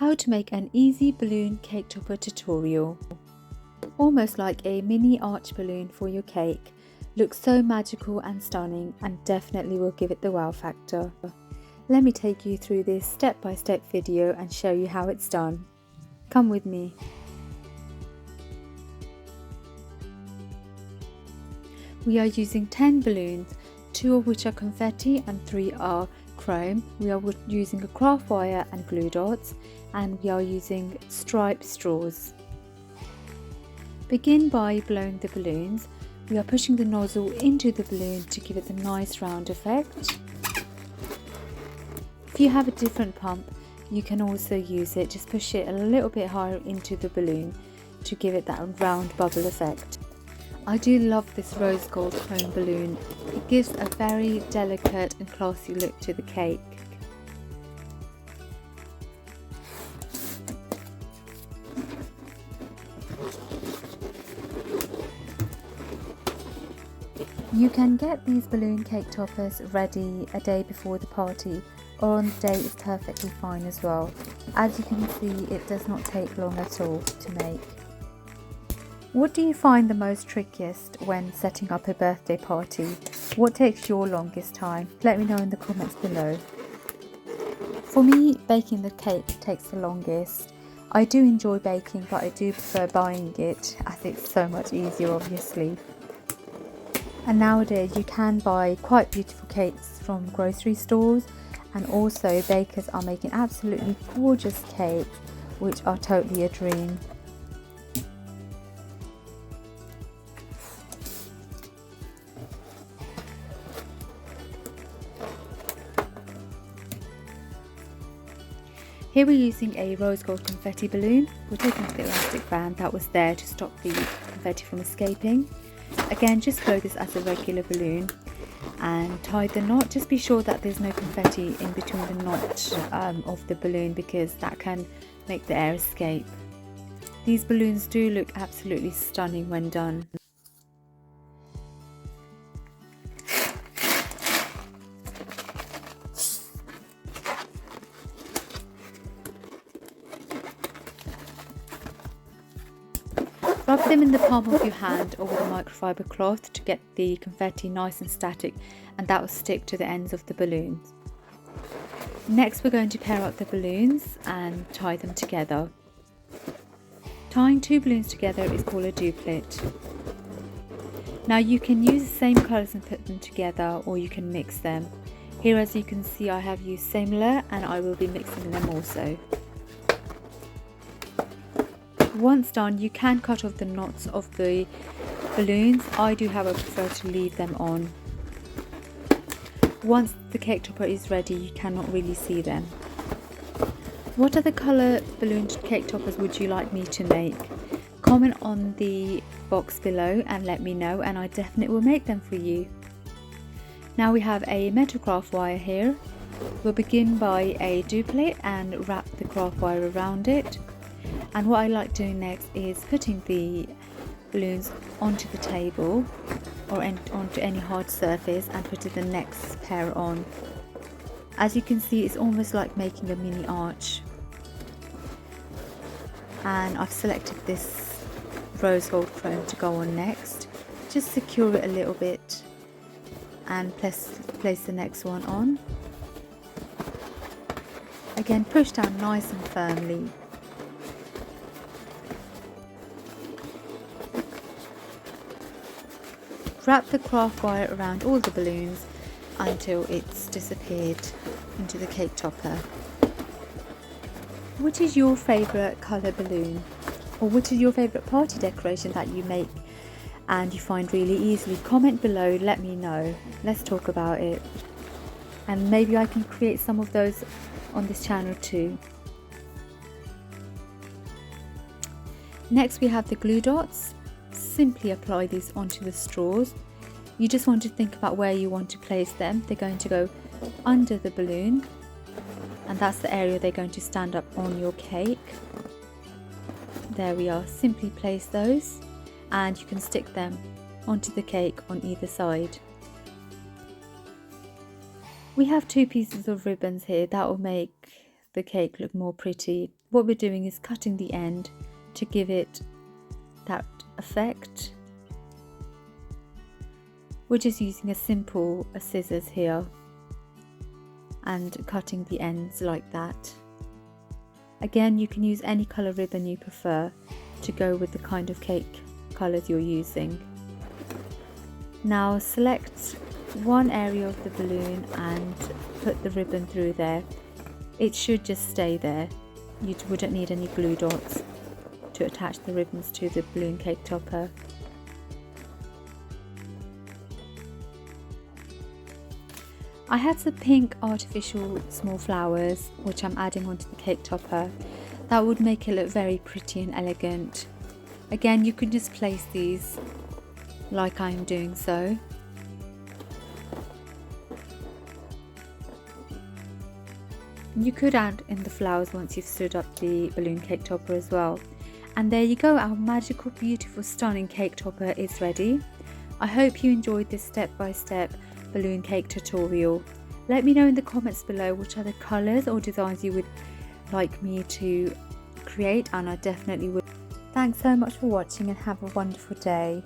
how to make an easy balloon cake topper tutorial. Almost like a mini arch balloon for your cake. Looks so magical and stunning and definitely will give it the wow factor. Let me take you through this step-by-step video and show you how it's done. Come with me. We are using 10 balloons, 2 of which are confetti and 3 are chrome. We are using a craft wire and glue dots, and we are using striped straws. Begin by blowing the balloons. We are pushing the nozzle into the balloon to give it a nice round effect. If you have a different pump, you can also use it. Just push it a little bit higher into the balloon to give it that round bubble effect. I do love this rose gold chrome balloon. It gives a very delicate and classy look to the cake. You can get these balloon cake toppers ready a day before the party, or on the day is perfectly fine as well. As you can see, it does not take long at all to make. What do you find the most trickiest when setting up a birthday party? What takes your longest time? Let me know in the comments below. For me, baking the cake takes the longest. I do enjoy baking, but I do prefer buying it as it's so much easier, obviously. And nowadays you can buy quite beautiful cakes from grocery stores, and also bakers are making absolutely gorgeous cakes which are totally a dream. Here we're using a rose gold confetti balloon. We're taking off the elastic band that was there to stop the confetti from escaping. Again, just blow this as a regular balloon and tie the knot. Just be sure that there's no confetti in between the knot of the balloon, because that can make the air escape. These balloons do look absolutely stunning when done. Rub them in the palm of your hand or with a microfiber cloth to get the confetti nice and static, and that will stick to the ends of the balloons. Next, we're going to pair up the balloons and tie them together. Tying 2 balloons together is called a duplet. Now you can use the same colours and put them together, or you can mix them. Here, as you can see, I have used similar and I will be mixing them also. Once done, you can cut off the knots of the balloons. I do, however, prefer to leave them on. Once the cake topper is ready, you cannot really see them. What other colour balloon cake toppers would you like me to make? Comment on the box below and let me know, and I definitely will make them for you. Now we have a metal craft wire here. We'll begin by a duplet and wrap the craft wire around it. And what I like doing next is putting the balloons onto the table or onto any hard surface and putting the next pair on. As you can see, it's almost like making a mini arch. And I've selected this rose gold chrome to go on next. Just secure it a little bit and place the next one on. Again, push down nice and firmly. Wrap the craft wire around all the balloons until it's disappeared into the cake topper. What is your favourite colour balloon? Or what is your favourite party decoration that you make and you find really easily? Comment below, let me know. Let's talk about it. And maybe I can create some of those on this channel too. Next we have the glue dots. Simply apply these onto the straws. You just want to think about where you want to place them. They're going to go under the balloon, and that's the area they're going to stand up on your cake. There we are. Simply place those and you can stick them onto the cake on either side. We have 2 pieces of ribbons here that will make the cake look more pretty, what we're doing is cutting the end to give it that effect. We're just using a simple scissors here and cutting the ends like that. Again, you can use any colour ribbon you prefer to go with the kind of cake colours you're using. Now select one area of the balloon and put the ribbon through there. It should just stay there. You wouldn't need any glue dots to attach the ribbons to the balloon cake topper. I had some pink artificial small flowers which I'm adding onto the cake topper. That would make it look very pretty and elegant. Again, you can just place these like I'm doing so. You could add in the flowers once you've stood up the balloon cake topper as well. And there you go, our magical, beautiful, stunning cake topper is ready. I hope you enjoyed this step-by-step balloon cake tutorial. Let me know in the comments below which other colours or designs you would like me to create, and I definitely would. Thanks so much for watching and have a wonderful day.